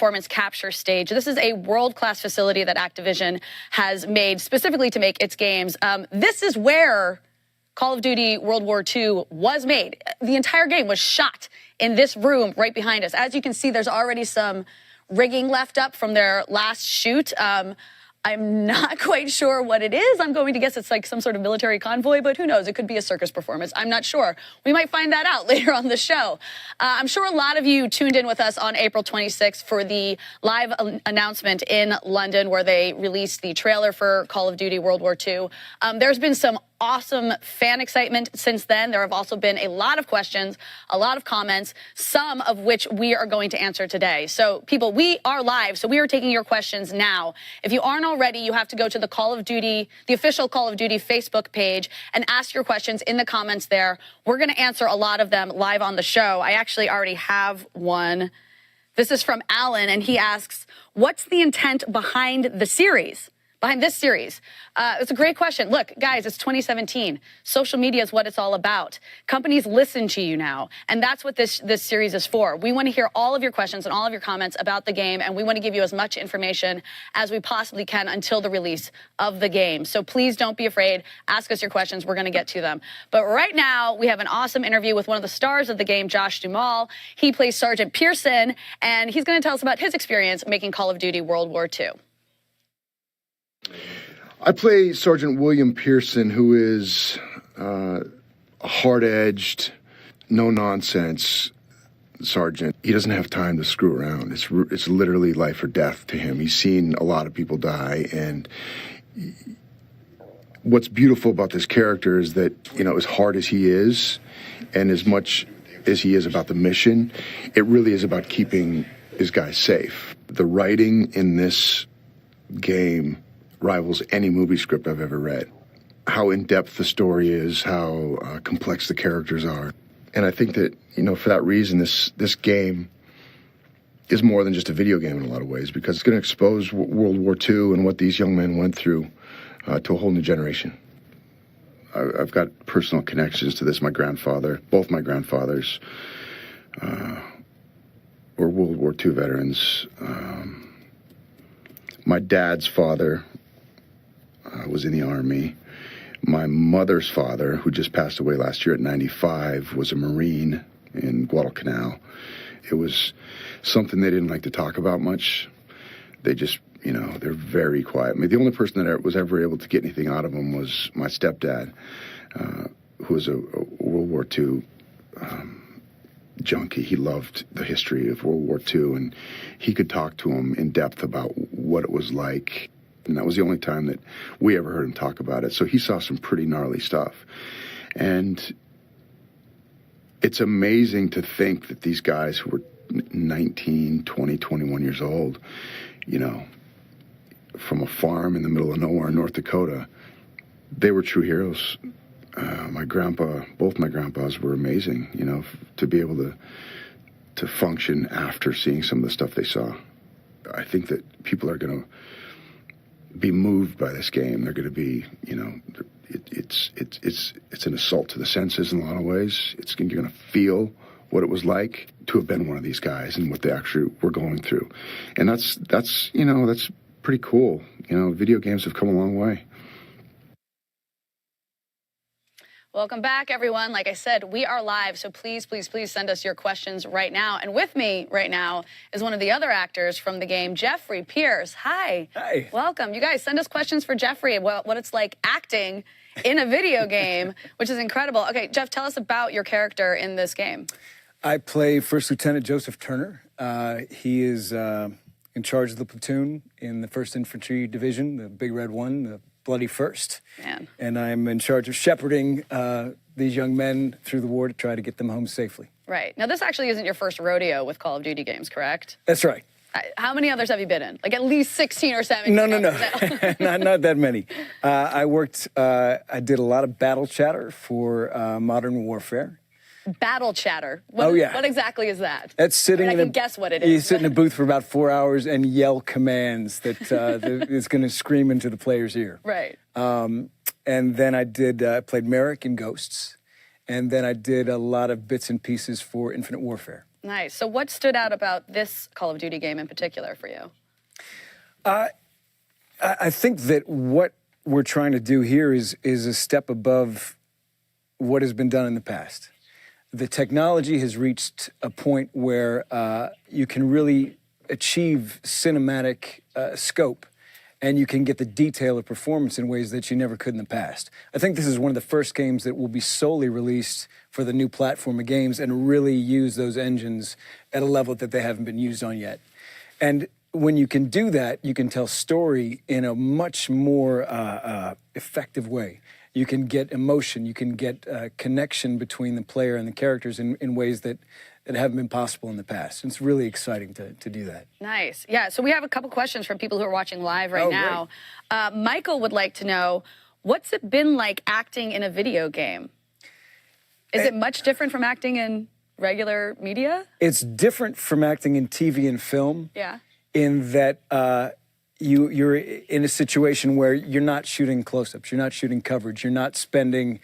performance capture stage. This is a world-class facility that Activision has made specifically to make its games. This is where Call of Duty World War II was made. The entire game was shot in this room right behind us. As you can see, there's already some rigging left up from their last shoot. I'm not quite sure what it is. I'm going to guess it's like some sort of military convoy, but who knows? It could be a circus performance. I'm not sure. We might find that out later on the show. I'm sure a lot of you tuned in with us on April 26th for the live announcement in London where they released the trailer for Call of Duty World War II. There's been some awesome fan excitement since then. There have also been a lot of questions, a lot of comments, some of which we are going to answer today. So people, we are live, so we are taking your questions now. If you aren't already, you have to go to the Call of Duty, the official Call of Duty Facebook page and ask your questions in the comments there. We're going to answer a lot of them live on the show. I actually already have one. This is from Alan, and he asks, what's the intent behind the series? Behind this series? It's a great question. Look, guys, it's 2017. Social media is what it's all about. Companies listen to you now, and that's what this series is for. We want to hear all of your questions and all of your comments about the game, and we want to give you as much information as we possibly can until the release of the game. So please don't be afraid. Ask us your questions. We're going to get to them. But right now, we have an awesome interview with one of the stars of the game, Josh Duhamel. He plays Sergeant Pearson, and he's going to tell us about his experience making Call of Duty World War II. I play Sergeant William Pearson, who is a hard-edged, no-nonsense sergeant. He doesn't have time to screw around. It's literally life or death to him. He's seen a lot of people die, and what's beautiful about this character is that, you know, as hard as he is, and as much as he is about the mission, it really is about keeping his guys safe. The writing in this game rivals any movie script I've ever read. How in-depth the story is, how complex the characters are. And I think that, you know, for that reason, this game is more than just a video game in a lot of ways, because it's going to expose World War II and what these young men went through to a whole new generation. I've got personal connections to this. My grandfather, both my grandfathers, were World War II veterans. My dad's father was in the Army. My mother's father, who just passed away last year at 95, was a Marine in Guadalcanal. It was something they didn't like to talk about much. They just, you know, they're very quiet. I mean, the only person that was ever able to get anything out of them was my stepdad, who was a World War II junkie. He loved the history of World War II, and he could talk to him in depth about what it was like. And that was the only time that we ever heard him talk about it. So he saw some pretty gnarly stuff. And it's amazing to think that these guys who were 19, 20, 21 years old, you know, from a farm in the middle of nowhere in North Dakota, they were true heroes. My grandpa, both my grandpas were amazing, you know, to be able to function after seeing some of the stuff they saw. I think that people are going to be moved by this game. They're going to be, you know, it's an assault to the senses in a lot of ways. You're going to feel what it was like to have been one of these guys and what they actually were going through. And that's you know, that's pretty cool. You know, video games have come a long way. Welcome back, everyone. Like I said, we are live, so please, please, please send us your questions right now. And with me right now is one of the other actors from the game, Jeffrey Pierce. Hi. Hi. Welcome. You guys, send us questions for Jeffrey about what it's like acting in a video game, which is incredible. Okay, Jeff, tell us about your character in this game. I play First Lieutenant Joseph Turner. He is in charge of the platoon in the 1st Infantry Division, the Big Red One, the Bloody First. Man. And I'm in charge of shepherding these young men through the war to try to get them home safely. Right. Now, this actually isn't your first rodeo with Call of Duty games, correct? That's right. How many others have you been in? Like at least 16 or 17? No. not that many. I did a lot of battle chatter for Modern Warfare. Battle chatter. Oh, yeah. What exactly is that? That's sitting I can guess what it is. You sit in a booth for about 4 hours and yell commands that is going to scream into the player's ear. Right. And then I played Merrick in Ghosts. And then I did a lot of bits and pieces for Infinite Warfare. Nice. So what stood out about this Call of Duty game in particular for you? I think that what we're trying to do here is a step above what has been done in the past. The technology has reached a point where you can really achieve cinematic scope, and you can get the detail of performance in ways that you never could in the past. I think this is one of the first games that will be solely released for the new platform of games and really use those engines at a level that they haven't been used on yet. And when you can do that, you can tell story in a much more effective way. You can get emotion, you can get connection between the player and the characters in ways that haven't been possible in the past. It's really exciting to do that. Nice. Yeah, so we have a couple questions from people who are watching live right now. Michael would like to know, what's it been like acting in a video game? Is it much different from acting in regular media? It's different from acting in TV and film. Yeah. In that you're in a situation where you're not shooting close-ups, you're not shooting coverage, you're not spending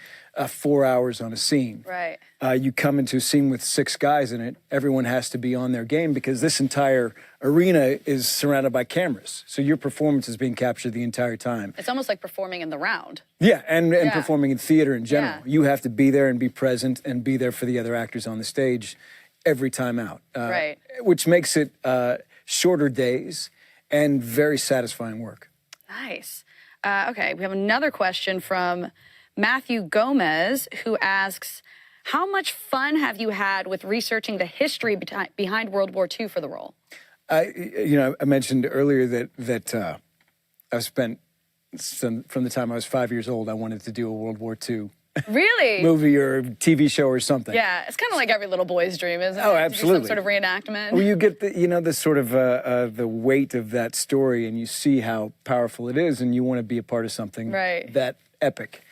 4 hours on a scene. Right. You come into a scene with 6 guys in it, everyone has to be on their game because this entire arena is surrounded by cameras. So your performance is being captured the entire time. It's almost like performing in the round. Yeah, and performing in theater in general. Yeah. You have to be there and be present and be there for the other actors on the stage every time out. Right. Which makes it shorter days and very satisfying work. Nice. Okay, we have another question from Matthew Gomez, who asks, how much fun have you had with researching the history behind World War II for the role? I mentioned earlier that I've spent, from the time I was 5 years old, I wanted to do a World War II Really? movie or TV show or something. Yeah, it's kind of like every little boy's dream, isn't it? Oh, To do absolutely. some sort of reenactment. Well, you get the sort of the weight of that story, and you see how powerful it is, and you want to be a part of something Right. that epic.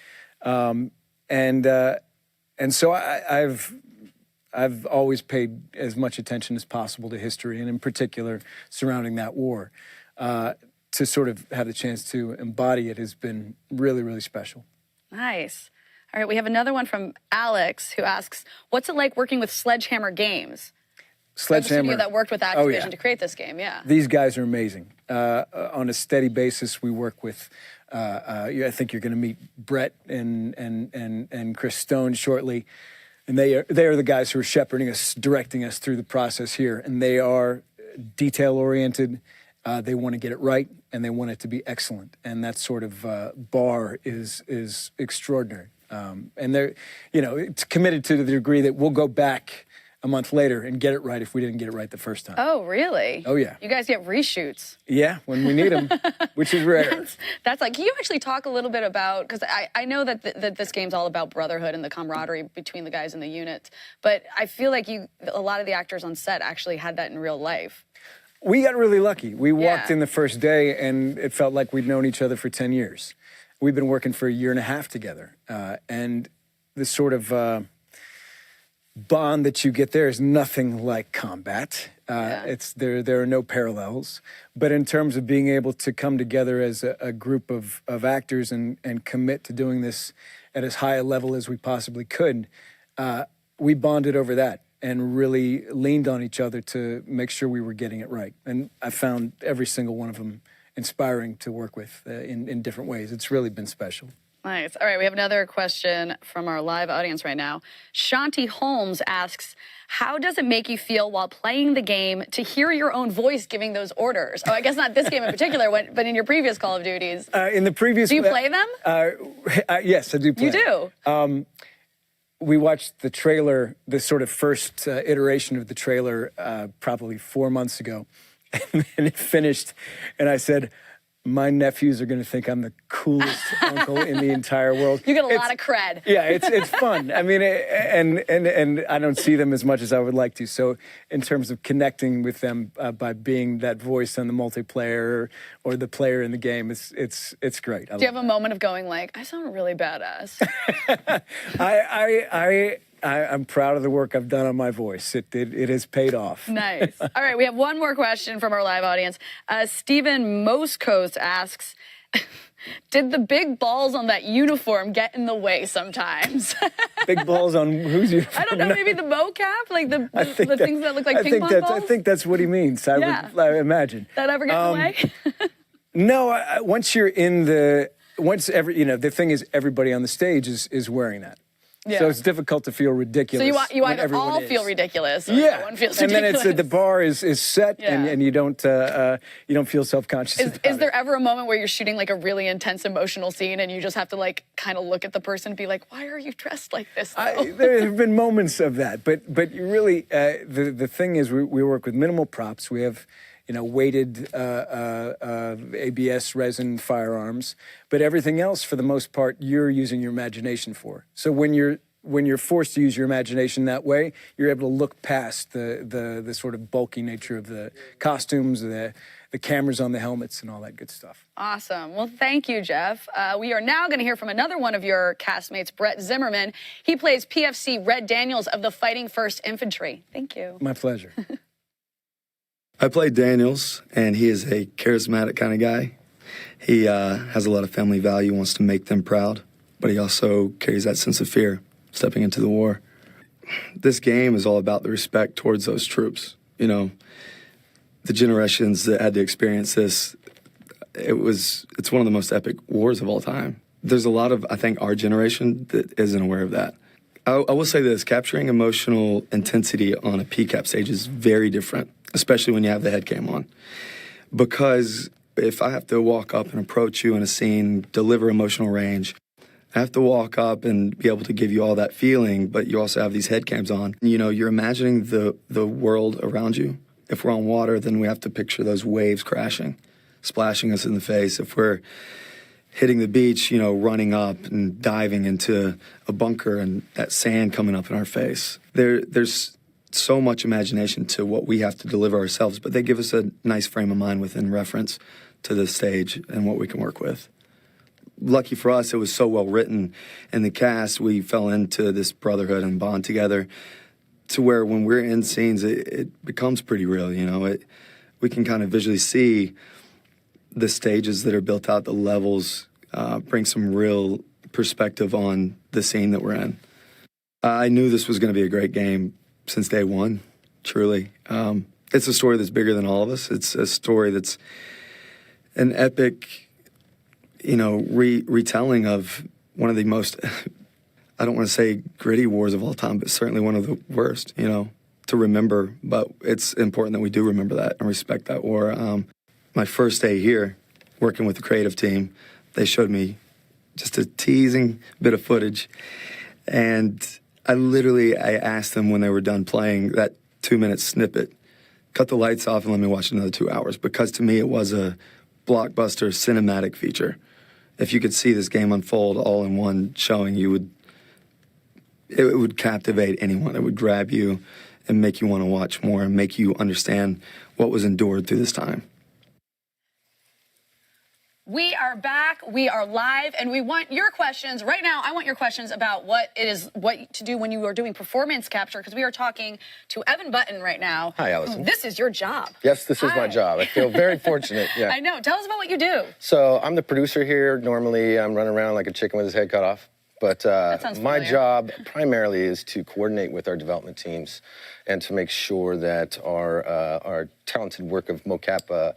And so I've always paid as much attention as possible to history, and in particular surrounding that war. To sort of have the chance to embody it has been really, really special. Nice. All right, we have another one from Alex, who asks, what's it like working with Sledgehammer Games? Sledgehammer. The studio that worked with Activision Oh, yeah. to create this game, yeah. These guys are amazing. On a steady basis, we work with. I think you're going to meet Brett and Chris Stone shortly, and they are the guys who are shepherding us, directing us through the process here, and they are detail oriented. They want to get it right, and they want it to be excellent, and that sort of bar is extraordinary. And they're, it's committed to the degree that we'll go back a month later and get it right if we didn't get it right the first time. Oh, really? Oh, yeah. You guys get reshoots. Yeah, when we need them, which is rare. That's like, can you actually talk a little bit about, because I know that this game's all about brotherhood and the camaraderie between the guys in the units, but I feel like a lot of the actors on set actually had that in real life. We got really lucky. We walked Yeah. in the first day, and it felt like we'd known each other for 10 years. We've been working for a year and a half together, and this sort of bond that you get there is nothing like combat. Yeah. There are no parallels. But in terms of being able to come together as a group of actors and commit to doing this at as high a level as we possibly could, we bonded over that and really leaned on each other to make sure we were getting it right. And I found every single one of them inspiring to work with in different ways. It's really been special. Nice. All right, we have another question from our live audience right now. Shanti Holmes asks, how does it make you feel while playing the game to hear your own voice giving those orders? Oh, I guess not this game in particular, but in your previous Call of Duties. In the previous... Do you play them? Yes, I do play. You do? We watched the trailer, the sort of first iteration of the trailer, probably 4 months ago. And then it finished, and I said, my nephews are going to think I'm the coolest uncle in the entire world. You get a lot of cred. Yeah, it's fun. I mean, and I don't see them as much as I would like to. So in terms of connecting with them by being that voice on the multiplayer or the player in the game, it's great. Do you have a moment of going like, I sound really badass? I'm proud of the work I've done on my voice. It has paid off. Nice. All right, we have one more question from our live audience. Stephen Moskos asks, Did the big balls on that uniform get in the way sometimes? Big balls on whose uniform? I don't know, maybe the mocap, like the things that look like ping pong balls? I think that's what he means. I would imagine. That ever get in the way? No, once you're in the, the thing is everybody on the stage is wearing that. Yeah. So it's difficult to feel ridiculous. So you either all feel ridiculous, or yeah, no one feels and ridiculous. then the bar is set, and you don't feel self-conscious. Is there ever a moment where you're shooting like a really intense emotional scene, and you just have to like kind of look at the person and be like, "Why are you dressed like this?" There have been moments of that, but you really the thing is we work with minimal props. We have weighted ABS resin firearms, but everything else, for the most part, you're using your imagination for. So when you're forced to use your imagination that way, you're able to look past the sort of bulky nature of the costumes, the cameras on the helmets, and all that good stuff. Awesome. Well, thank you, Jeff. We are now going to hear from another one of your castmates, Brett Zimmerman. He plays PFC Red Daniels of the Fighting First Infantry. Thank you. My pleasure. I play Daniels, and he is a charismatic kind of guy. He has a lot of family value, wants to make them proud, but he also carries that sense of fear stepping into the war. This game is all about the respect towards those troops. The generations that had to experience this, it's one of the most epic wars of all time. There's a lot of, I think, our generation that isn't aware of that. I will say this, capturing emotional intensity on a Pcap stage is very different, especially when you have the head cam on. Because if I have to walk up and approach you in a scene, deliver emotional range, I have to walk up and be able to give you all that feeling, but you also have these head cams on. You're imagining the world around you. If we're on water, then we have to picture those waves crashing, splashing us in the face. If we're hitting the beach, running up and diving into a bunker and that sand coming up in our face. There's so much imagination to what we have to deliver ourselves, but they give us a nice frame of mind within reference to the stage and what we can work with. Lucky for us, it was so well written in the cast, we fell into this brotherhood and bond together to where when we're in scenes, it becomes pretty real, we can kind of visually see the stages that are built out, the levels, bring some real perspective on the scene that we're in. I knew this was going to be a great game since day one, truly. It's a story that's bigger than all of us. It's a story that's an epic, retelling of one of the most, I don't want to say gritty wars of all time, but certainly one of the worst, to remember. But it's important that we do remember that and respect that war. My first day here, working with the creative team, they showed me just a teasing bit of footage. And I asked them when they were done playing that 2-minute snippet, cut the lights off and let me watch another 2 hours, because to me it was a blockbuster cinematic feature. If you could see this game unfold all in one showing, it would captivate anyone. It would grab you and make you want to watch more and make you understand what was endured through this time. We are back, we are live, and we want your questions. Right now, I want your questions about what to do when you are doing performance capture, because we are talking to Evan Button right now. Hi, Allison. This is your job. Yes, this is my job. I feel very fortunate. Yeah. I know. Tell us about what you do. So I'm the producer here. Normally, I'm running around like a chicken with his head cut off. But my job primarily is to coordinate with our development teams and to make sure that our talented work of mocap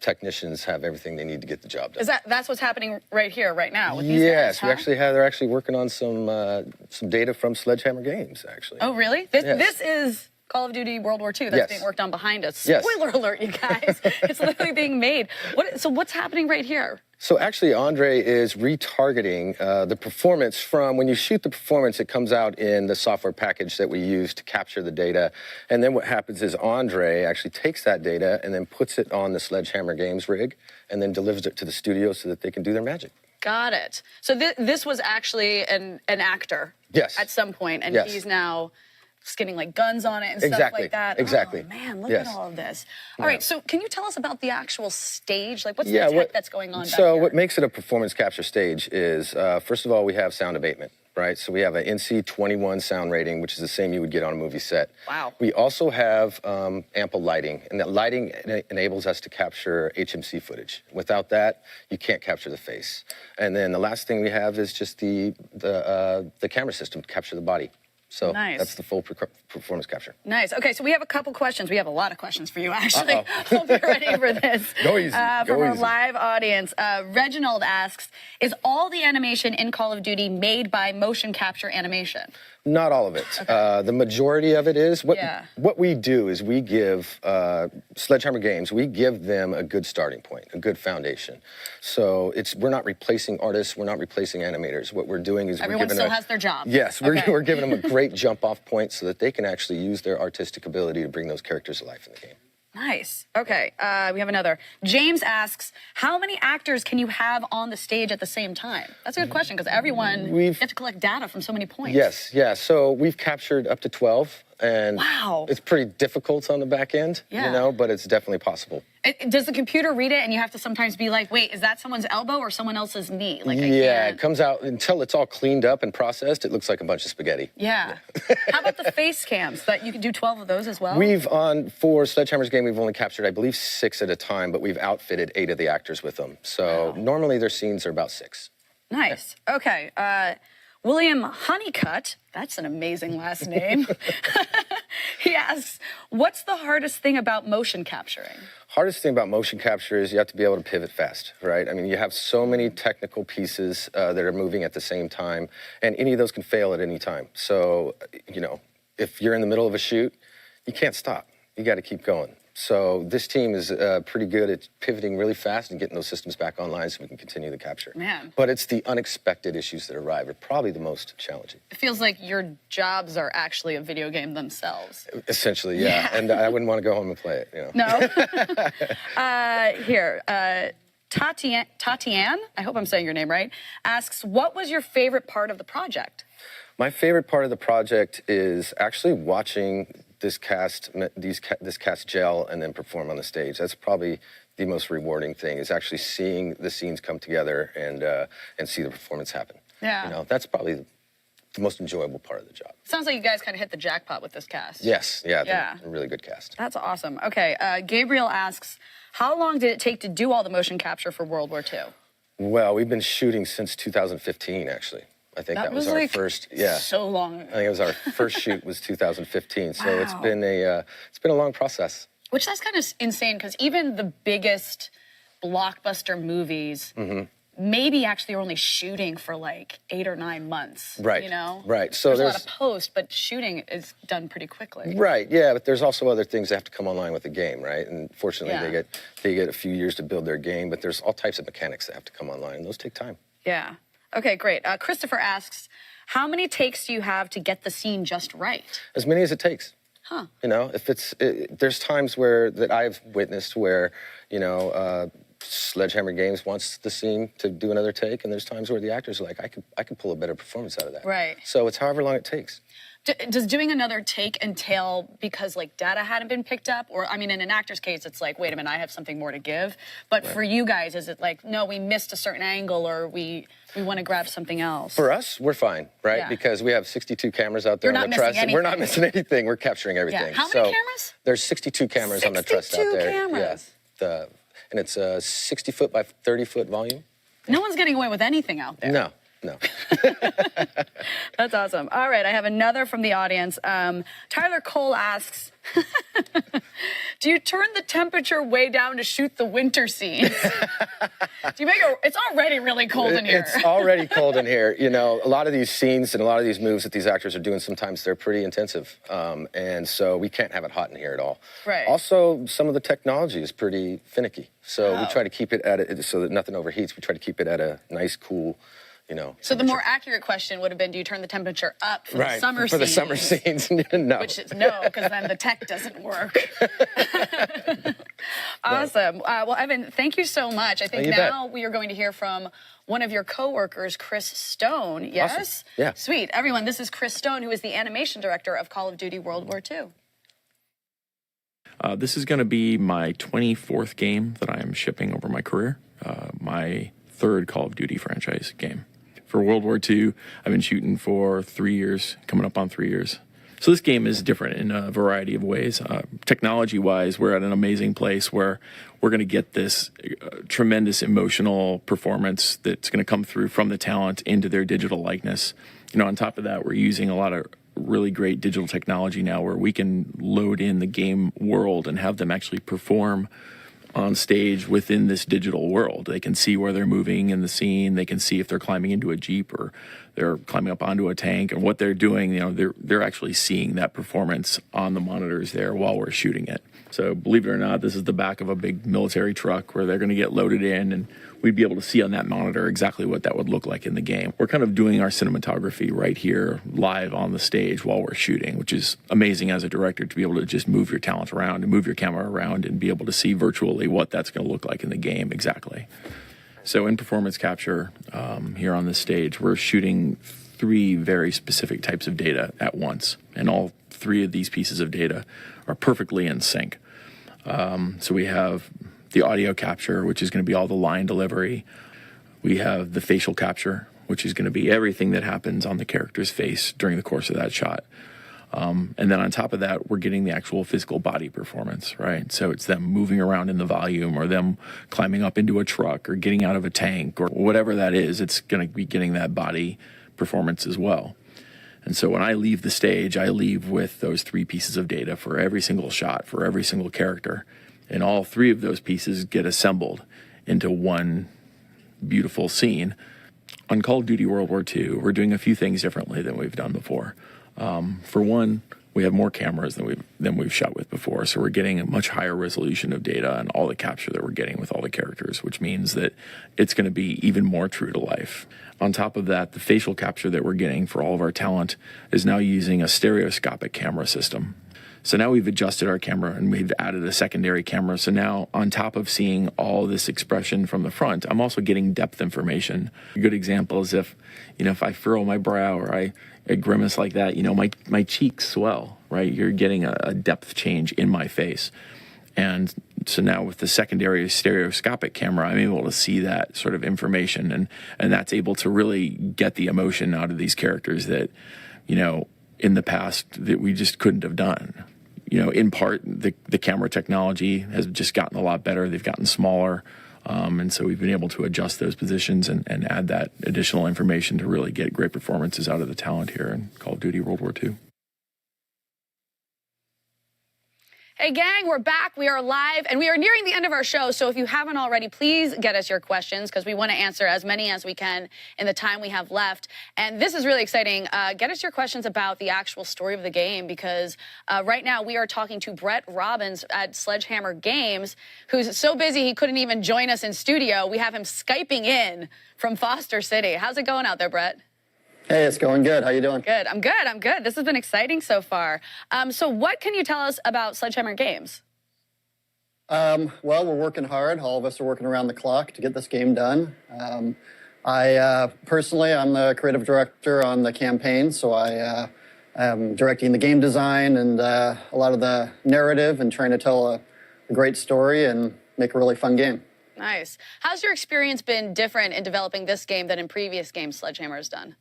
technicians have everything they need to get the job done. That's what's happening right here, right now with these guys, huh? They're actually working on some data from Sledgehammer games, actually. Oh, really? This is Call of Duty World War II that's being worked on behind us. Spoiler alert, you guys. It's literally being made. So what's happening right here? So actually, Andre is retargeting the performance from, when you shoot the performance, it comes out in the software package that we use to capture the data. And then what happens is Andre actually takes that data and then puts it on the Sledgehammer Games rig and then delivers it to the studio so that they can do their magic. Got it. So this was actually an actor at some point, and he's now getting like guns on it and stuff like that. Exactly. Oh, man, look at all of this. All right, so can you tell us about the actual stage? Like, what's the tech that's going on back here? So what makes it a performance capture stage is, first of all, we have sound abatement. right? So we have an NC-21 sound rating, which is the same you would get on a movie set. Wow. We also have ample lighting, and that lighting enables us to capture HMC footage. Without that, you can't capture the face. And then the last thing we have is just the camera system to capture the body. So Nice. that's the full performance capture. Nice. Okay, so we have a couple questions. We have a lot of questions for you, actually. Hope you're ready for this. Go easy. From our live audience, Reginald asks, is all the animation in Call of Duty made by motion capture animation? Not all of it. The majority of it is. Yeah. What we do is we give Sledgehammer Games, we give them a good starting point, a good foundation. So we're not replacing artists, we're not replacing animators. What we're doing is Everyone still has their job. Yes, we're giving them a great jump-off point so that they can actually use their artistic ability to bring those characters to life in the game. Nice. Okay, we have another. James asks, how many actors can you have on the stage at the same time? That's a good question, because everyone, you have to collect data from so many points. Yes, yeah. So we've captured up to 12, and wow. It's pretty difficult on the back end, Yeah. you know, but it's definitely possible. Does the computer read it, and you have to sometimes be like, wait, is that someone's elbow or someone else's knee? Like, Yeah, it comes out, until it's all cleaned up and processed, it looks like a bunch of spaghetti. Yeah. How about the face cams? That you can do 12 of those as well? For Sledgehammer's game, we've only captured, I believe, 6 at a time, but we've outfitted 8 of the actors with them. So normally their scenes are about 6. Nice. Okay. William Honeycutt, that's an amazing last name. He asks, what's the hardest thing about motion capturing? Hardest thing about motion capture is you have to be able to pivot fast, right? I mean, you have so many technical pieces that are moving at the same time, and any of those can fail at any time. So, you know, if you're in the middle of a shoot, you can't stop. You got to keep going. So this team is pretty good at pivoting really fast and getting those systems back online so we can continue the capture. Man. But it's the unexpected issues that arrive are probably the most challenging. It feels like your jobs are actually a video game themselves. Essentially, yeah. And I wouldn't want to go home and play it, you know. No? Here, Tatiane, I hope I'm saying your name right, asks, what was your favorite part of the project? My favorite part of the project is actually watching this cast gel and then perform on the stage. That's probably the most rewarding thing, is actually seeing the scenes come together and see the performance happen. Yeah. You know, that's probably the most enjoyable part of the job. Sounds like you guys kind of hit the jackpot with this cast. Yes, yeah, Yeah. they're a really good cast. That's awesome. Okay, Gabriel asks, how long did it take to do all the motion capture for World War II? Well, we've been shooting since 2015, actually. I think that was our like first, yeah. So long. I think it was our first shoot was 2015. So Wow. it's been a long process. Which that's kind of insane, because even the biggest blockbuster movies maybe actually are only shooting for like 8 or 9 months. Right. You know? Right. So there's a lot of post, but shooting is done pretty quickly. Right, yeah, but there's also other things that have to come online with the game, right? And fortunately, Yeah. they get a few years to build their game, but there's all types of mechanics that have to come online, and those take time. Yeah. Okay, great. Christopher asks, how many takes do you have to get the scene just right? As many as it takes. Huh. You know, if there's times that I've witnessed where, you know, Sledgehammer Games wants the scene to do another take, and there's times where the actors are like, I could pull a better performance out of that. Right. So it's however long it takes. Does doing another take entail because like data hadn't been picked up? Or, I mean, in an actor's case, it's like, wait a minute, I have something more to give. But for you guys, is it like, no, we missed a certain angle, or we want to grab something else? For us, we're fine, right? Yeah. Because we have 62 cameras out there You're on not the truss. missing And we're not anything. missing anything. We're capturing everything. Yeah. How many cameras? There's 62 cameras on the truss out 62 there. cameras. Yeah. And it's a 60-foot by 30-foot volume. No one's getting away with anything out there. No. That's awesome. All right, I have another from the audience. Tyler Cole asks, do you turn the temperature way down to shoot the winter scenes? It's already really cold in here. It's already cold in here. You know, a lot of these scenes and a lot of these moves that these actors are doing, sometimes they're pretty intensive. And so we can't have it hot in here at all. Right. Also, some of the technology is pretty finicky. So we try to keep it so that nothing overheats. We try to keep it at a nice, cool, you know. So the more accurate question would have been, do you turn the temperature up for the summer scenes? For the summer scenes, no. Which is no, because then the tech doesn't work. Awesome. Well, Evan, thank you so much. I think You now we are going to hear from one of your coworkers, Chris Stone. Yes? Awesome. Yeah. Sweet. Everyone, this is Chris Stone, who is the animation director of Call of Duty World War II. This is going to be my 24th game that I am shipping over my career, my third Call of Duty franchise game. For World War II, I've been shooting for 3 years, coming up on 3 years. So this game is different in a variety of ways. Technology-wise, we're at an amazing place where we're going to get this tremendous emotional performance that's going to come through from the talent into their digital likeness. On top of that, we're using a lot of really great digital technology now where we can load in the game world and have them actually perform on stage within this digital world. They can see where they're moving in the scene. They can see if they're climbing into a Jeep or they're climbing up onto a tank, and what they're doing, they're actually seeing that performance on the monitors there while we're shooting it. So believe it or not, this is the back of a big military truck where they're going to get loaded in, and we'd be able to see on that monitor exactly what that would look like in the game. We're kind of doing our cinematography right here live on the stage while we're shooting, which is amazing as a director to be able to just move your talent around and move your camera around and be able to see virtually what that's going to look like in the game exactly. So in performance capture here on this stage, we're shooting 3 very specific types of data at once, and all 3 of these pieces of data are perfectly in sync. So we have the audio capture, which is going to be all the line delivery. We have the facial capture, which is going to be everything that happens on the character's face during the course of that shot. And then on top of that, we're getting the actual physical body performance, right? So it's them moving around in the volume, or them climbing up into a truck, or getting out of a tank, or whatever that is. It's going to be getting that body performance as well. And so when I leave the stage, I leave with those 3 pieces of data for every single shot, for every single character. And all 3 of those pieces get assembled into one beautiful scene. On Call of Duty World War II, we're doing a few things differently than we've done before. For one, we have more cameras than we've shot with before, so we're getting a much higher resolution of data and all the capture that we're getting with all the characters, which means that it's going to be even more true to life. On top of that, the facial capture that we're getting for all of our talent is now using a stereoscopic camera system. So now we've adjusted our camera and we've added a secondary camera. So now on top of seeing all this expression from the front, I'm also getting depth information. A good example is if I furrow my brow or I grimace like that, my cheeks swell, right? You're getting a depth change in my face. And so now with the secondary stereoscopic camera, I'm able to see that sort of information, and that's able to really get the emotion out of these characters that, in the past that we just couldn't have done. In part, the camera technology has just gotten a lot better. They've gotten smaller. And so we've been able to adjust those positions and add that additional information to really get great performances out of the talent here in Call of Duty World War II. Hey, gang, we're back. We are live, and we are nearing the end of our show. So if you haven't already, please get us your questions because we want to answer as many as we can in the time we have left. And this is really exciting. Get us your questions about the actual story of the game because right now we are talking to Brett Robbins at Sledgehammer Games, who's so busy he couldn't even join us in studio. We have him Skyping in from Foster City. How's it going out there, Brett? Hey, it's going good. How you doing? Good. I'm good. This has been exciting so far. So what can you tell us about Sledgehammer Games? Well, we're working hard. All of us are working around the clock to get this game done. I personally, I'm the creative director on the campaign, so I am directing the game design and a lot of the narrative and trying to tell a great story and make a really fun game. Nice. How's your experience been different in developing this game than in previous games Sledgehammer has done?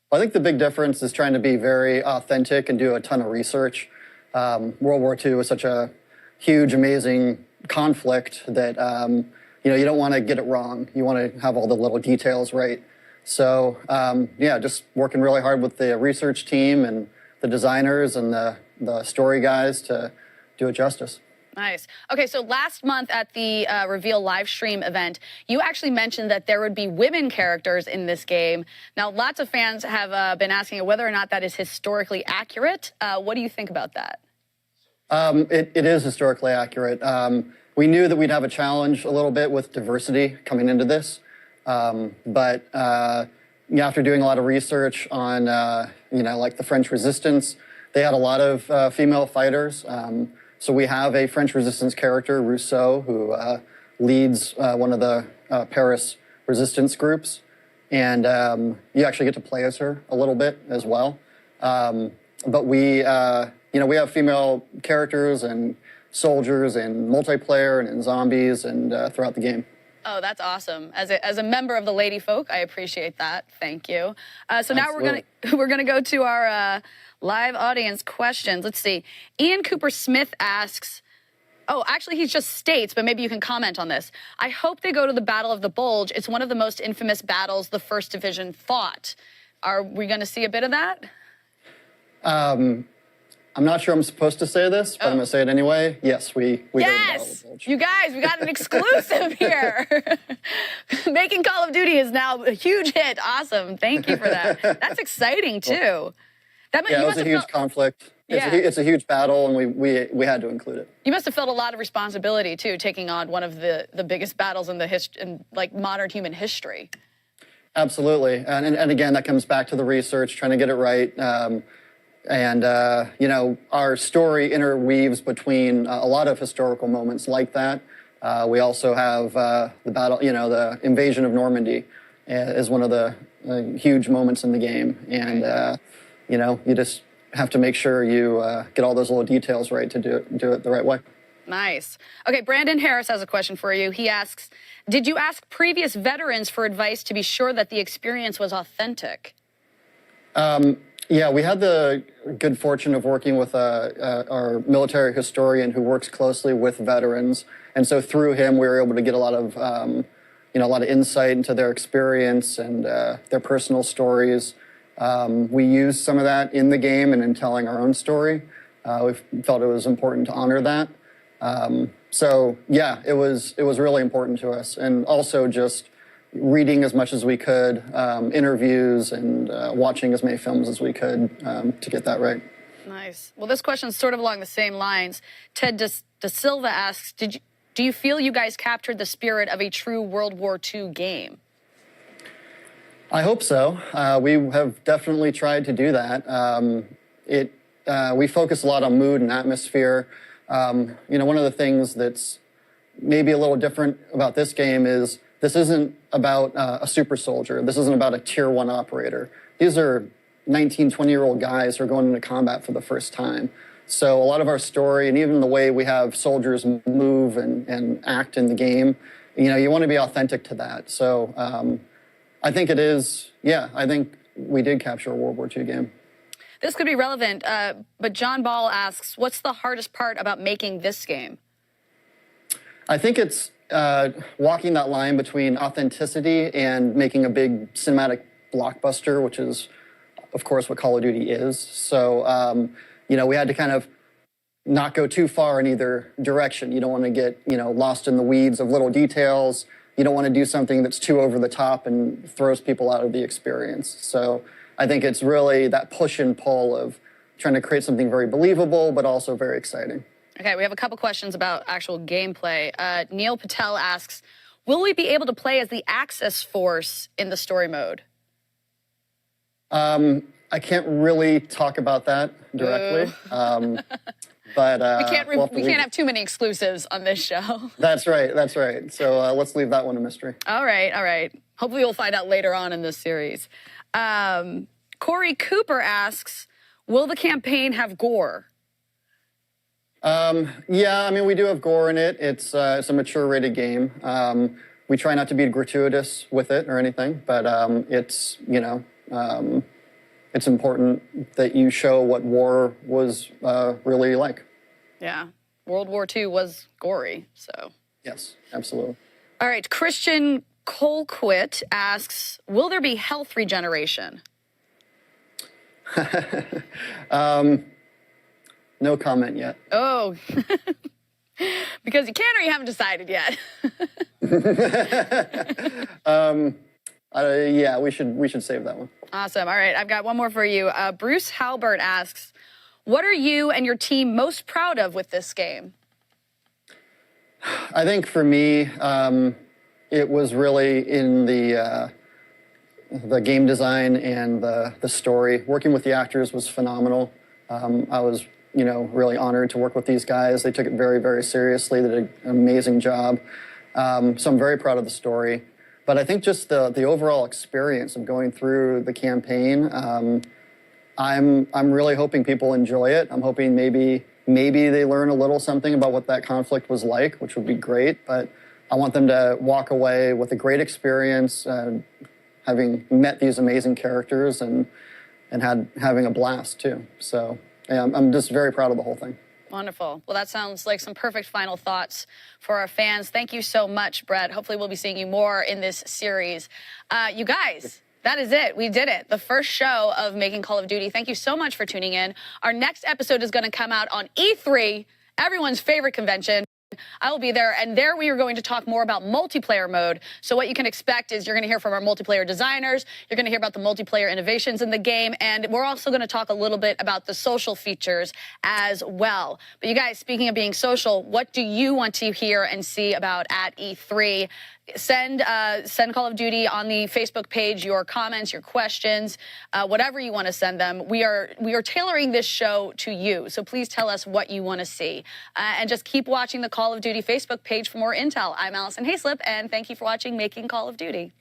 I think the big difference is trying to be very authentic and do a ton of research. World War II was such a huge, amazing conflict that you don't want to get it wrong. You want to have all the little details right. So just working really hard with the research team and the designers and the story guys to do it justice. Nice. Okay, so last month at the Reveal live stream event, you actually mentioned that there would be women characters in this game. Now, lots of fans have been asking whether or not that is historically accurate. What do you think about that? It is historically accurate. We knew that we'd have a challenge a little bit with diversity coming into this. But after doing a lot of research on, like the French Resistance, they had a lot of female fighters. So we have a French Resistance character, Rousseau, who leads one of the Paris resistance groups. And you actually get to play as her a little bit as well. But we have female characters and soldiers and multiplayer and in zombies and throughout the game. Oh, that's awesome. As a member of the Lady Folk, I appreciate that. Thank you. So now we're gonna go to our live audience questions. Let's see. Ian Cooper Smith asks. Oh, actually, he just states, but maybe you can comment on this. I hope they go to the Battle of the Bulge. It's one of the most infamous battles the First Division fought. Are we going to see a bit of that? I'm not sure I'm supposed to say this, but I'm going to say it anyway. Yes, we go to the Battle of the Bulge. You guys, we got an exclusive here. Making Call of Duty is now a huge hit. Awesome. Thank you for that. That's exciting, too. It was a huge conflict. It's a huge battle, and we had to include it. You must have felt a lot of responsibility too, taking on one of the biggest battles in modern human history. Absolutely, and again, that comes back to the research, trying to get it right. Our story interweaves between a lot of historical moments like that. We also have the battle, the invasion of Normandy is one of the huge moments in the game, and you just have to make sure you get all those little details right to do it the right way. Nice. Okay, Brandon Harris has a question for you. He asks, did you ask previous veterans for advice to be sure that the experience was authentic? Yeah, we had the good fortune of working with our military historian who works closely with veterans, and so through him we were able to get a lot of insight into their experience and their personal stories. We used some of that in the game and in telling our own story. We felt it was important to honor that. It was really important to us, and also just reading as much as we could, interviews, and watching as many films as we could to get that right. Nice. Well, this question is sort of along the same lines. Ted Da Silva asks, do you feel you guys captured the spirit of a true World War II game? I hope so. We have definitely tried to do that. We focus a lot on mood and atmosphere. One of the things that's maybe a little different about this game is this isn't about a super soldier. This isn't about a tier 1 operator. These are 19, 20-year-old guys who are going into combat for the first time. So a lot of our story and even the way we have soldiers move and act in the game, you want to be authentic to that. So I think it is, I think we did capture a World War II game. This could be relevant, but John Ball asks, what's the hardest part about making this game? I think it's walking that line between authenticity and making a big cinematic blockbuster, which is, of course, what Call of Duty is. So, we had to kind of not go too far in either direction. You don't want to get, lost in the weeds of little details. You don't want to do something that's too over the top and throws people out of the experience. So I think it's really that push and pull of trying to create something very believable, but also very exciting. Okay, we have a couple questions about actual gameplay. Neil Patel asks, will we be able to play as the Axis Force in the story mode? I can't really talk about that directly. But we can't have too many exclusives on this show. That's right. So let's leave that one a mystery. All right. Hopefully we'll find out later on in this series. Corey Cooper asks, will the campaign have gore? We do have gore in it. It's a mature rated game. We try not to be gratuitous with it or anything, but it's important that you show what war was really like. Yeah. World War II was gory, so. Yes, absolutely. All right. Christian Colquitt asks, will there be health regeneration? No comment yet. Oh. Because you can or you haven't decided yet? We should save that one. Awesome. All right, I've got one more for you. Bruce Halbert asks, what are you and your team most proud of with this game? I think for me, it was really in the game design and the story. Working with the actors was phenomenal. I was, really honored to work with these guys. They took it very, very seriously. They did an amazing job. So I'm very proud of the story. But I think just the overall experience of going through the campaign, I'm really hoping people enjoy it. I'm hoping maybe they learn a little something about what that conflict was like, which would be great. But I want them to walk away with a great experience, having met these amazing characters and having a blast too. So yeah, I'm just very proud of the whole thing. Wonderful. Well, that sounds like some perfect final thoughts for our fans. Thank you so much, Brett. Hopefully we'll be seeing you more in this series. You guys, that is it. We did it. The first show of Making Call of Duty. Thank you so much for tuning in. Our next episode is going to come out on E3, everyone's favorite convention. I will be there, and there we are going to talk more about multiplayer mode. So what you can expect is you're going to hear from our multiplayer designers, you're going to hear about the multiplayer innovations in the game, and we're also going to talk a little bit about the social features as well. But you guys, speaking of being social, what do you want to hear and see about at E3? Send Call of Duty on the Facebook page your comments, your questions, whatever you want to send them. We are tailoring this show to you, so please tell us what you want to see. And just keep watching the Call of Duty Facebook page for more intel. I'm Allison Hayslip, and thank you for watching Making Call of Duty.